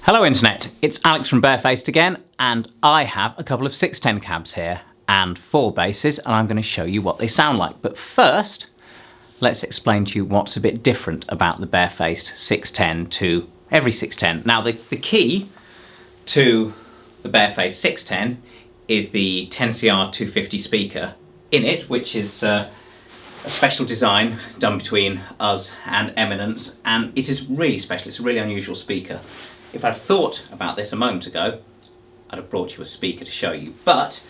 Hello Internet, it's Alex from Barefaced again, and I have a couple of 610 cabs here and 4 basses, and I'm going to show you what they sound like. But first, let's explain to you what's a bit different about the Barefaced 610 to every 610. Now the key to the Barefaced 610 is the 10CR 250 speaker in it, which is a special design done between us and Eminence, and it is really special. It's a really unusual speaker. If I'd thought about this a moment ago, I'd have brought you a speaker to show you, but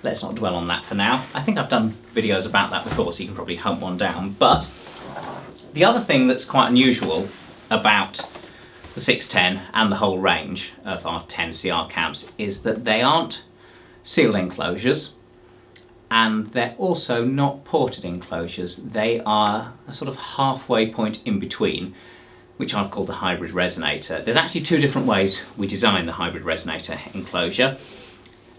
let's not dwell on that for now. I think I've done videos about that before, so you can probably hunt one down. But the other thing that's quite unusual about the 610 and the whole range of our 10CR cabs is that they aren't sealed enclosures, and they're also not ported enclosures. They are a sort of halfway point in between, which I've called the hybrid resonator. There's actually 2 different ways we design the hybrid resonator enclosure.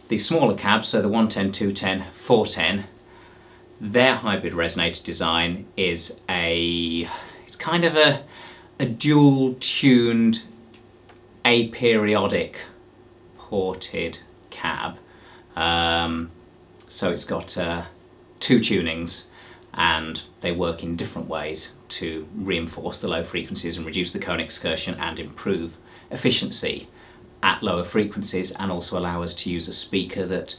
The smaller cabs, so the 110, 210, 410, their hybrid resonator design is it's kind of a dual tuned aperiodic ported cab. So it's got 2 tunings, and they work in different ways to reinforce the low frequencies and reduce the cone excursion and improve efficiency at lower frequencies, and also allow us to use a speaker that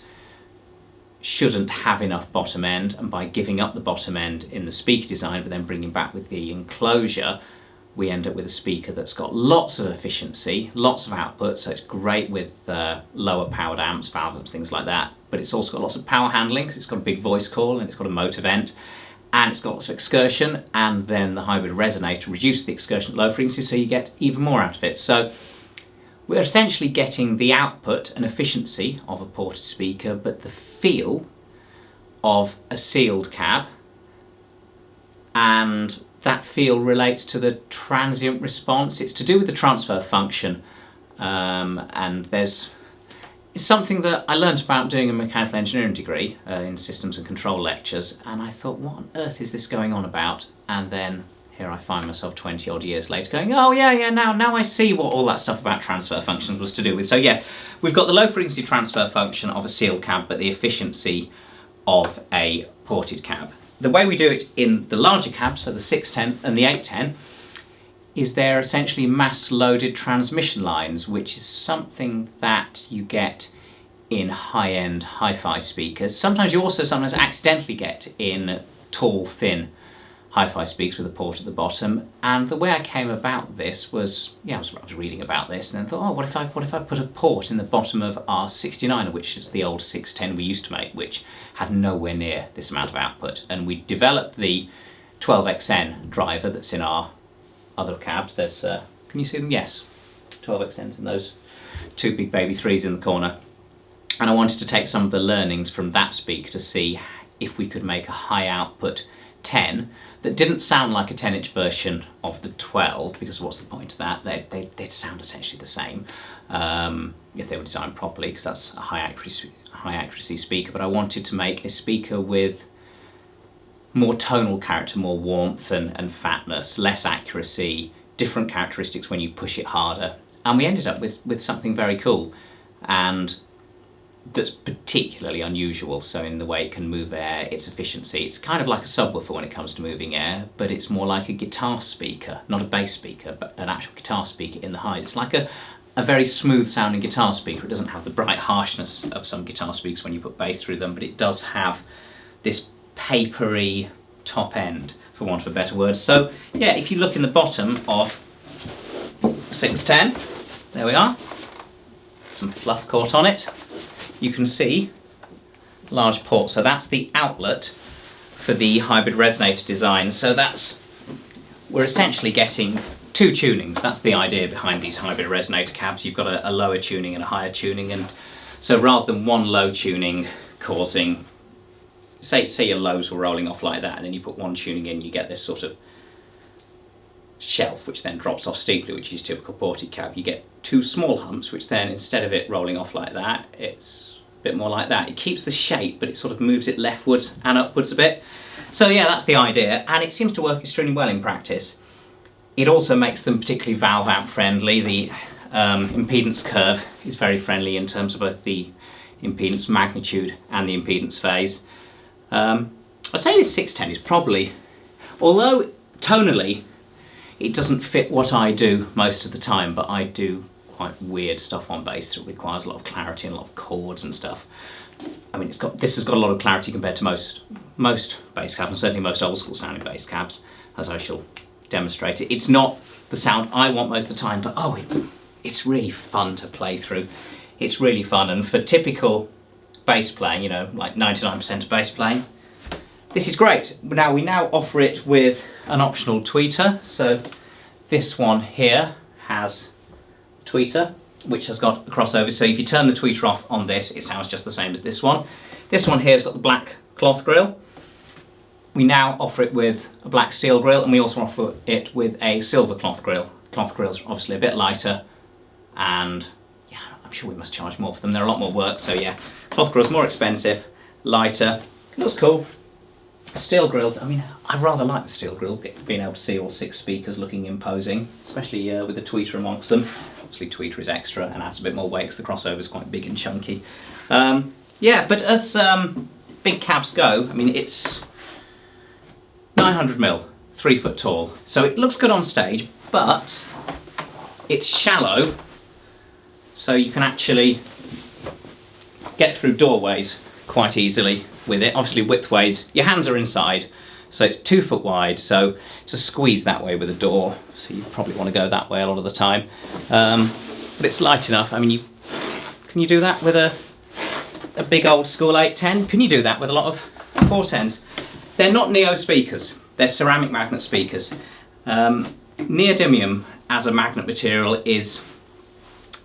shouldn't have enough bottom end, and by giving up the bottom end in the speaker design but then bringing back with the enclosure, we end up with a speaker that's got lots of efficiency, lots of output, so it's great with lower powered amps, valves and things like that, but it's also got lots of power handling because it's got a big voice coil and it's got a motor vent, and it's got lots of excursion, and then the hybrid resonator reduces the excursion at low frequencies, so you get even more out of it. So we're essentially getting the output and efficiency of a ported speaker, but the feel of a sealed cab, and that feel relates to the transient response. It's to do with the transfer function, and it's something that I learnt about doing a mechanical engineering degree in systems and control lectures, and I thought, what on earth is this going on about? And then here I find myself 20 odd years later going, oh yeah, now I see what all that stuff about transfer functions was to do with. So yeah, we've got the low frequency transfer function of a sealed cab, but the efficiency of a ported cab. The way we do it in the larger cabs, so the 610 and the 810, is they're essentially mass-loaded transmission lines, which is something that you get in high-end hi-fi speakers. Sometimes you also accidentally get in tall, thin hi-fi speakers with a port at the bottom. And the way I came about this was, I was reading about this and then thought, oh, what if I put a port in the bottom of our 69er, which is the old 610 we used to make, which had nowhere near this amount of output. And we developed the 12XN driver that's in our other cabs. There's, can you see them? Yes, 12XNs and those 2 big baby 3s in the corner. And I wanted to take some of the learnings from that speaker to see if we could make a high output 10 that didn't sound like a 10-inch version of the 12, because what's the point of that? They'd sound essentially the same if they were designed properly, because that's a high accuracy speaker. But I wanted to make a speaker with more tonal character, more warmth and fatness, less accuracy, different characteristics when you push it harder. And we ended up with something very cool, and that's particularly unusual. So in the way it can move air, its efficiency, it's kind of like a subwoofer when it comes to moving air, but it's more like a guitar speaker, not a bass speaker, but an actual guitar speaker in the highs. It's like a very smooth sounding guitar speaker. It doesn't have the bright harshness of some guitar speakers when you put bass through them, but it does have this papery top end, for want of a better word. So yeah, if you look in the bottom of 610, there we are, some fluff caught on it, you can see large port. So that's the outlet for the hybrid resonator design. So we're essentially getting 2 tunings. That's the idea behind these hybrid resonator cabs. You've got a lower tuning and a higher tuning, and so rather than one low tuning causing, say your lows were rolling off like that, and then you put one tuning in, you get this sort of shelf which then drops off steeply, which is typical ported cab. You get 2 small humps, which then, instead of it rolling off like that, it's a bit more like that. It keeps the shape, but it sort of moves it leftwards and upwards a bit. So yeah, that's the idea, and it seems to work extremely well in practice. It also makes them particularly valve amp friendly. impedance curve is very friendly in terms of both the impedance magnitude and the impedance phase. I'd say this 610 is probably, although tonally it doesn't fit what I do most of the time, but I do quite weird stuff on bass that requires a lot of clarity and a lot of chords and stuff. I mean, this has got a lot of clarity compared to most bass cabs, and certainly most old school sounding bass cabs, as I shall demonstrate. It's not the sound I want most of the time, but oh, it's really fun to play through. It's really fun, and for typical bass playing, you know, like 99% of bass playing, this is great. Now we offer it with an optional tweeter. So this one here has a tweeter, which has got a crossover. So if you turn the tweeter off on this, it sounds just the same as this one. This one here has got the black cloth grille. We now offer it with a black steel grille, and we also offer it with a silver cloth grille. Cloth grille's obviously a bit lighter, and yeah, I'm sure we must charge more for them. They're a lot more work, so yeah, cloth grille's more expensive, lighter, looks cool. Steel grills, I mean, I rather like the steel grill, being able to see all 6 speakers looking imposing, especially with the tweeter amongst them. Obviously tweeter is extra and adds a bit more weight because the crossover is quite big and chunky. Yeah, but as big cabs go, I mean, it's 900mm, 3 foot tall, so it looks good on stage, but it's shallow, so you can actually get through doorways quite easily with it. Obviously widthways, your hands are inside, so it's 2 foot wide, so it's a squeeze that way with a door, so you probably want to go that way a lot of the time. But it's light enough. I mean, can you do that with a big old school 810? Can you do that with a lot of 410s? They're not neo speakers, they're ceramic magnet speakers. Neodymium as a magnet material is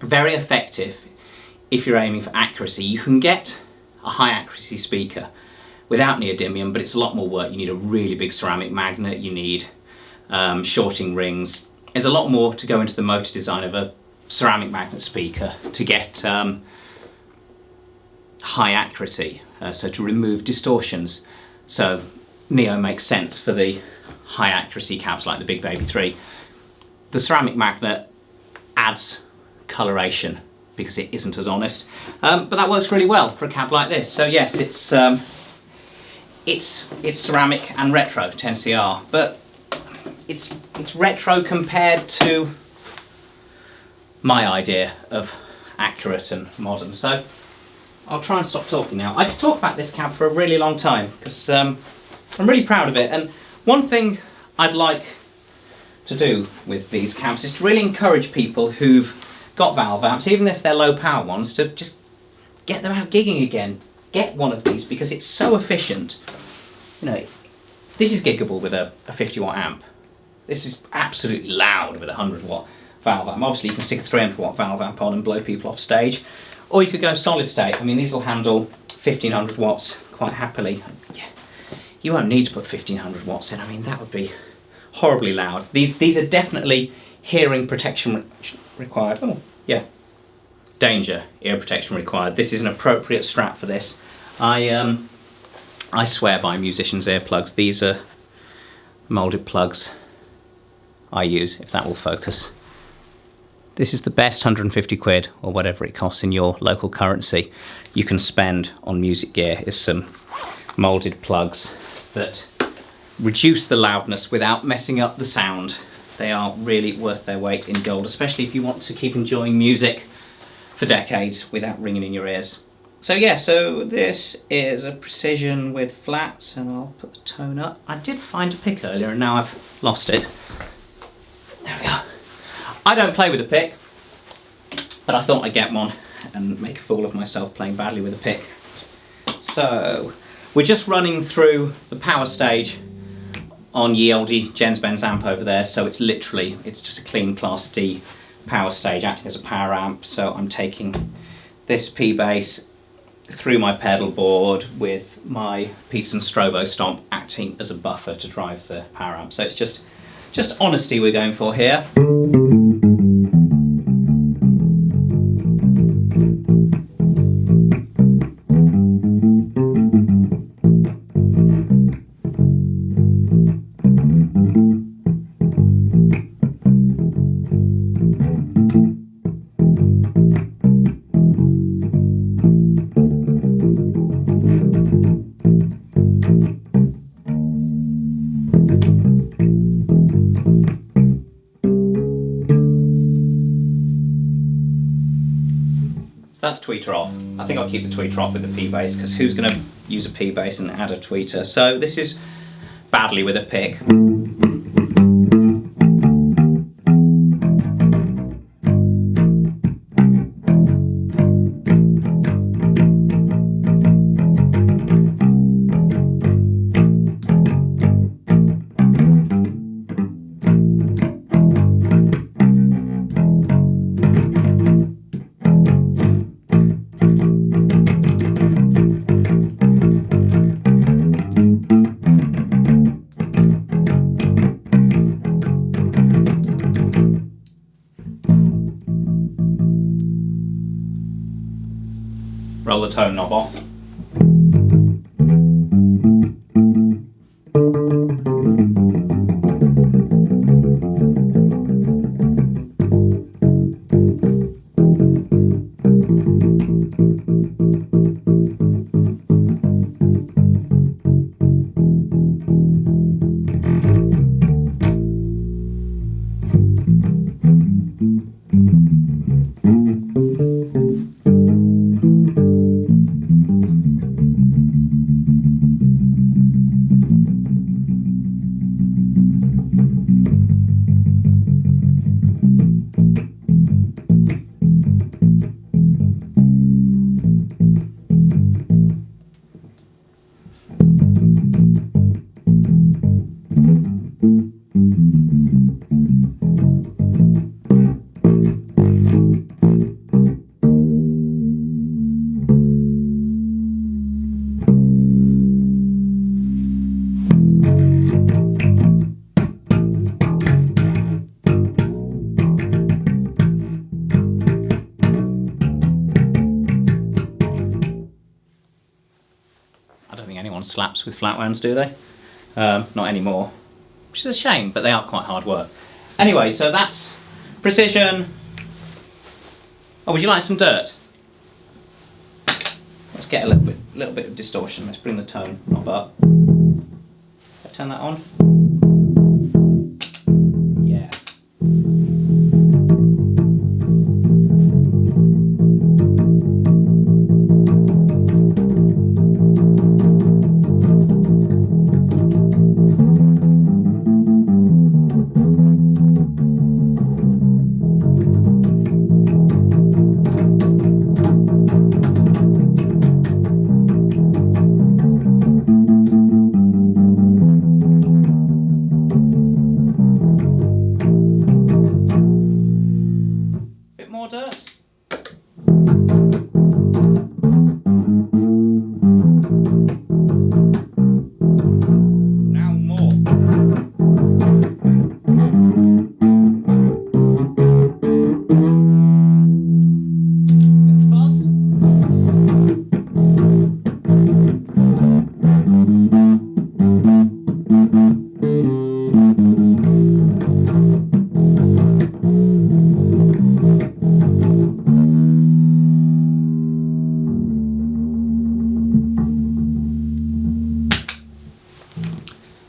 very effective if you're aiming for accuracy. You can get a high accuracy speaker without neodymium, but it's a lot more work. You need a really big ceramic magnet, you need shorting rings. There's a lot more to go into the motor design of a ceramic magnet speaker to get high accuracy, so to remove distortions. So neo makes sense for the high accuracy cabs like the Big Baby 3. The ceramic magnet adds coloration because it isn't as honest, but that works really well for a cab like this. So yes, it's ceramic and retro 10CR, but it's retro compared to my idea of accurate and modern. So I'll try and stop talking now. I could talk about this cab for a really long time because I'm really proud of it, and one thing I'd like to do with these cabs is to really encourage people who've got valve amps, even if they're low power ones, to just get them out gigging again. Get one of these because it's so efficient. You know, this is giggable with a 50 watt amp. This is absolutely loud with a 100 watt valve amp. Obviously you can stick a 300 watt valve amp on and blow people off stage, or you could go solid state. I mean, these will handle 1500 watts quite happily. Yeah, you won't need to put 1500 watts in. I mean, that would be horribly loud. These are definitely hearing protection required. Oh yeah, danger, ear protection required. This is an appropriate strap for this. I swear by musicians' earplugs. These are moulded plugs I use, if that will focus. This is the best 150 quid, or whatever it costs in your local currency, you can spend on music gear, is some moulded plugs that reduce the loudness without messing up the sound. They are really worth their weight in gold, especially if you want to keep enjoying music for decades without ringing in your ears. So yeah, so this is a Precision with flats, and I'll put the tone up. I did find a pick earlier and now I've lost it. There we go. I don't play with a pick, but I thought I'd get one and make a fool of myself playing badly with a pick. So we're just running through the power stage on ye olde Genz amp over there, so it's just a clean Class D power stage acting as a power amp. So I'm taking this P bass through my pedal board with my Peterson Strobo Stomp acting as a buffer to drive the power amp. So it's just honesty we're going for here. that's tweeter off. I think I'll keep the tweeter off with the P-bass, because who's going to use a P-bass and add a tweeter? So this is badly with a pick. Roll the tone knob off. Slaps with flat wounds, do they? Not anymore, which is a shame, but they are quite hard work. Anyway, so that's Precision. Oh, would you like some dirt? Let's get a little bit of distortion. Let's bring the tone knob up. Turn that on. Yeah.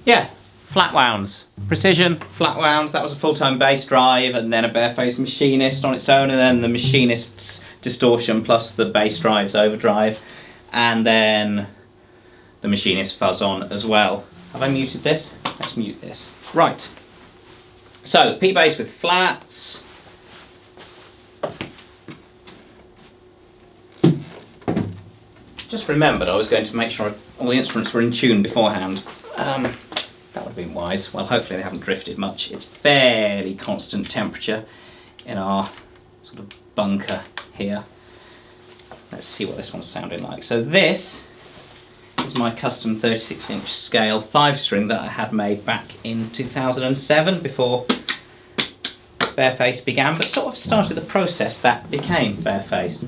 Yeah, flat wounds. Precision, flat wounds, that was a Fulltone Bassdrive, and then a Barefaced Machinist on its own, and then the Machinist's distortion plus the Bassdrive's Overdrive, and then the Machinist fuzz on as well. Have I muted this? Let's mute this. Right. So, P-bass with flats. Just remembered I was going to make sure all the instruments were in tune beforehand. That would have been wise. Well, hopefully they haven't drifted much. It's fairly constant temperature in our sort of bunker here. Let's see what this one's sounding like. So this is my custom 36-inch scale 5-string that I had made back in 2007 before Barefaced began, but sort of started the process that became Barefaced.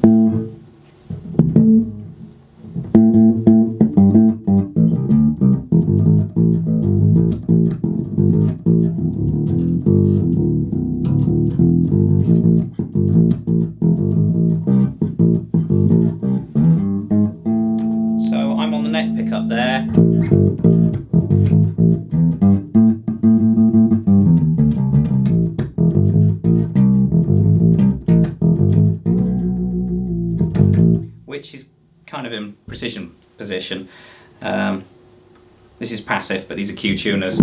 which is kind of in precision position. This is passive, but these are Q tuners.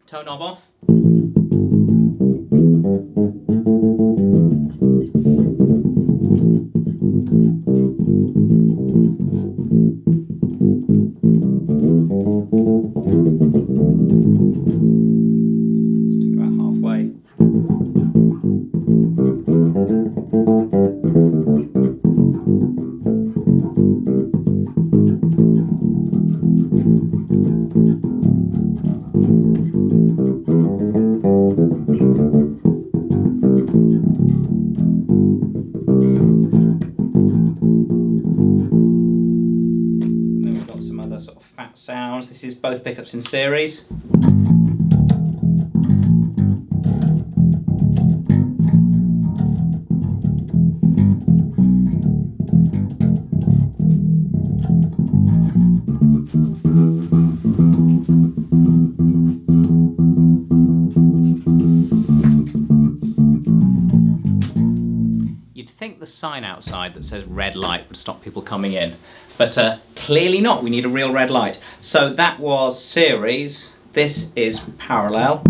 Tone knob off. Stick about halfway. Sort of fat sounds. This is both pickups in series. You'd think the sign outside that says red light would stop people coming in, but clearly not. We need a real red light. So that was series, this is parallel.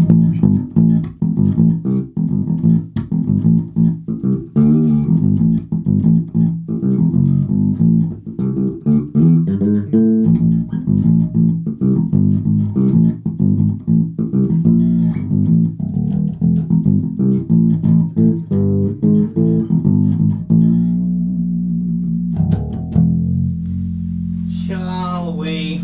Shall we?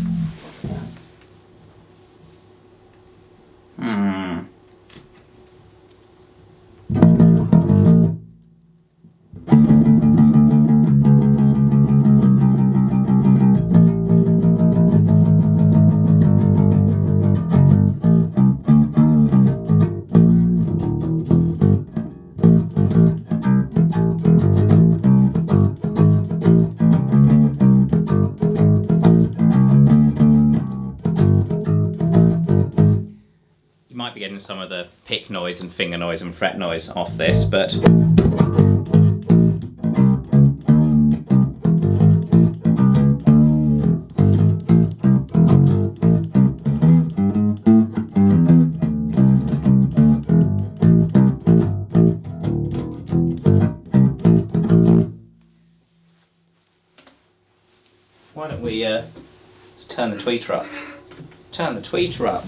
Might be getting some of the pick noise and finger noise and fret noise off this, but why don't we just turn the tweeter up? Turn the tweeter up.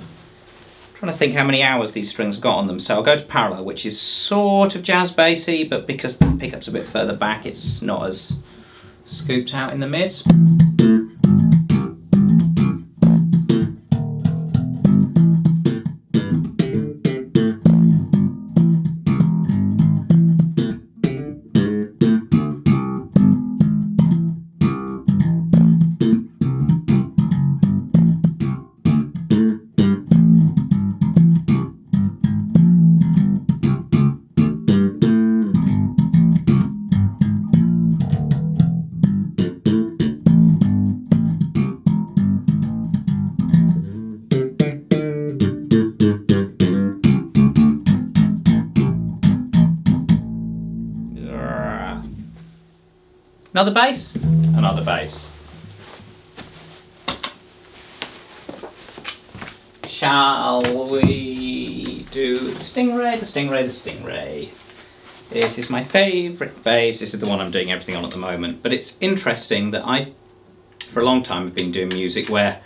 Trying to think how many hours these strings have got on them. So I'll go to parallel, which is sort of jazz bassy, but because the pickup's a bit further back, it's not as scooped out in the mids. Another bass, another bass. Shall we do the StingRay, the StingRay, the StingRay? This is my favourite bass. This is the one I'm doing everything on at the moment. But it's interesting that I, for a long time, have been doing music where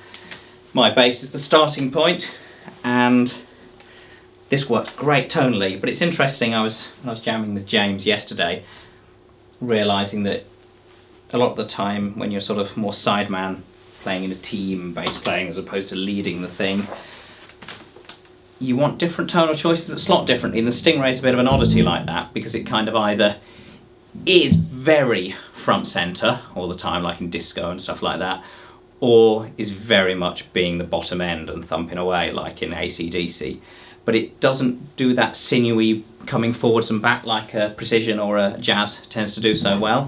my bass is the starting point, and this works great tonally. But it's interesting, when I was jamming with James yesterday, realising that a lot of the time when you're sort of more sideman, playing in a team, bass playing as opposed to leading the thing, you want different tonal choices that slot differently, and the StingRay is a bit of an oddity like that, because it kind of either is very front centre all the time, like in disco and stuff like that, or is very much being the bottom end and thumping away like in AC/DC. but it doesn't do that sinewy coming forwards and back like a Precision or a Jazz tends to do so well.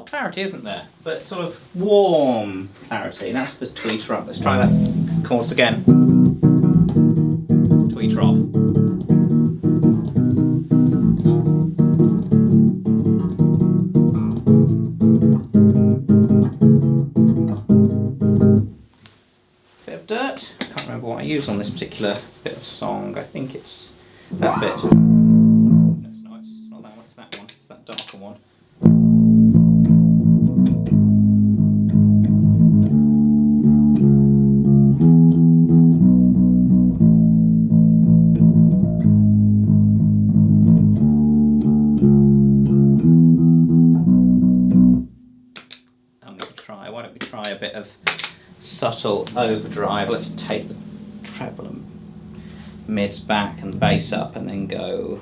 Clarity, isn't there? But sort of warm clarity. That's the tweeter up. Let's try that chorus again. Tweeter off. Bit of dirt. I can't remember what I used on this particular bit of song. I think it's that bit. No, it's not. It's not that one. It's that one. It's that darker one. Why don't we try a bit of subtle overdrive. Let's take the treble and mids back and the bass up and then go.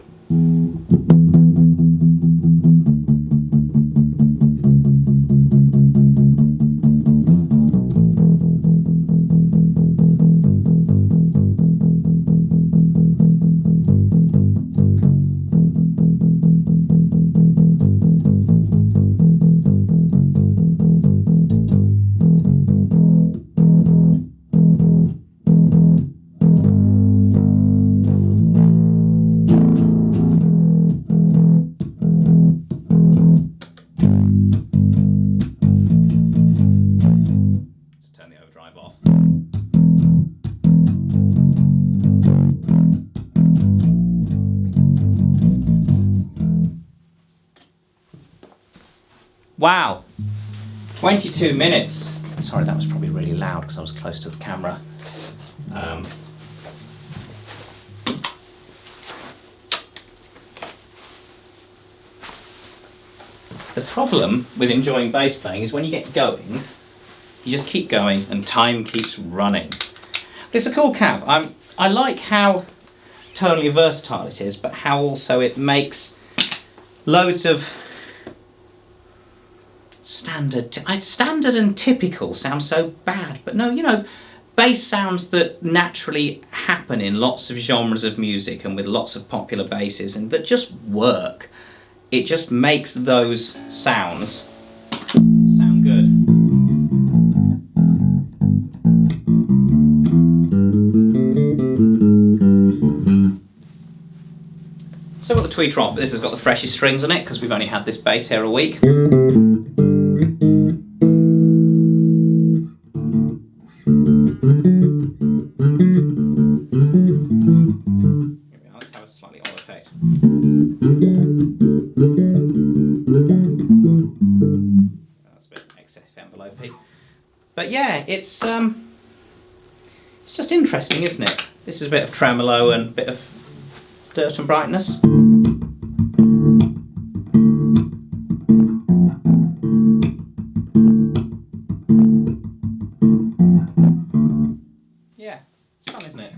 Wow, 22 minutes. Sorry, that was probably really loud because I was close to the camera. The problem with enjoying bass playing is when you get going, you just keep going and time keeps running. But it's a cool cab. I like how tonally versatile it is, but how also it makes loads of standard and typical sound so bad, but no, you know, bass sounds that naturally happen in lots of genres of music and with lots of popular basses and that just work. It just makes those sounds sound good. Still got the tweeter off, but this has got the freshest strings on it because we've only had this bass here a week. Let's have a slightly odd effect. That's a bit excessive envelope-y. But yeah, it's just interesting, isn't it? This is a bit of tremolo and a bit of dirt and brightness. Yeah, it's fun, isn't it?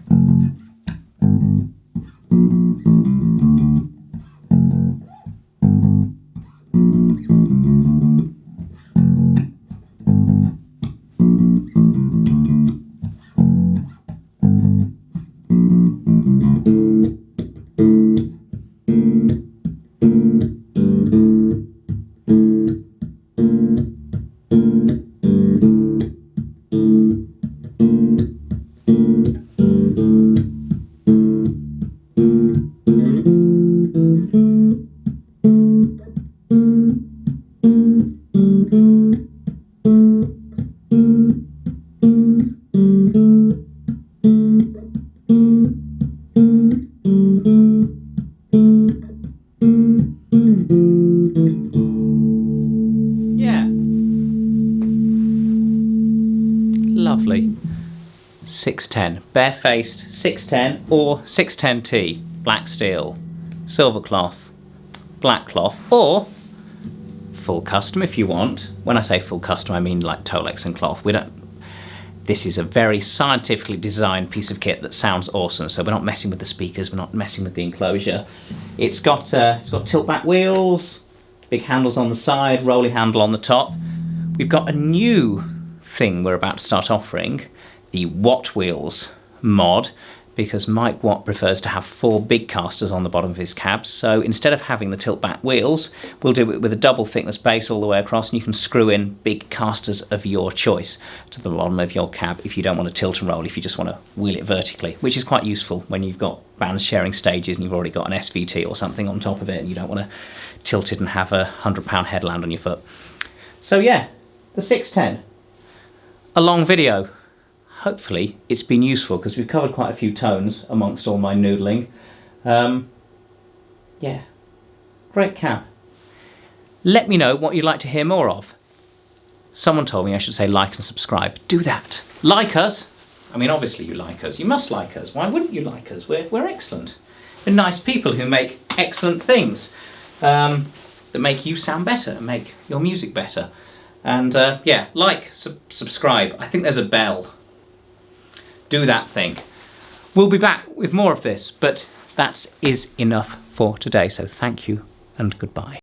610, Barefaced 610 or 610T, black steel, silver cloth, black cloth, or full custom if you want. When I say full custom, I mean like Tolex and cloth. This is a very scientifically designed piece of kit that sounds awesome, so we're not messing with the speakers, we're not messing with the enclosure. It's got tilt back wheels, big handles on the side, rolly handle on the top. We've got a new thing we're about to start offering, the Watt Wheels mod, because Mike Watt prefers to have 4 big casters on the bottom of his cabs. So instead of having the tilt back wheels, we'll do it with a double thickness base all the way across, and you can screw in big casters of your choice to the bottom of your cab if you don't want to tilt and roll, if you just want to wheel it vertically, which is quite useful when you've got bands sharing stages and you've already got an SVT or something on top of it and you don't want to tilt it and have a 100-pound headland on your foot. So yeah, the 610. A long video. Hopefully it's been useful because we've covered quite a few tones amongst all my noodling. Yeah, great cab. Let me know what you'd like to hear more of. Someone told me I should say like and subscribe. Do that. Like us. I mean, obviously you like us. You must like us. Why wouldn't you like us? We're excellent. We're nice people who make excellent things that make you sound better and make your music better. And yeah, like, subscribe. I think there's a bell. Do that thing. We'll be back with more of this, but that is enough for today. So thank you and goodbye.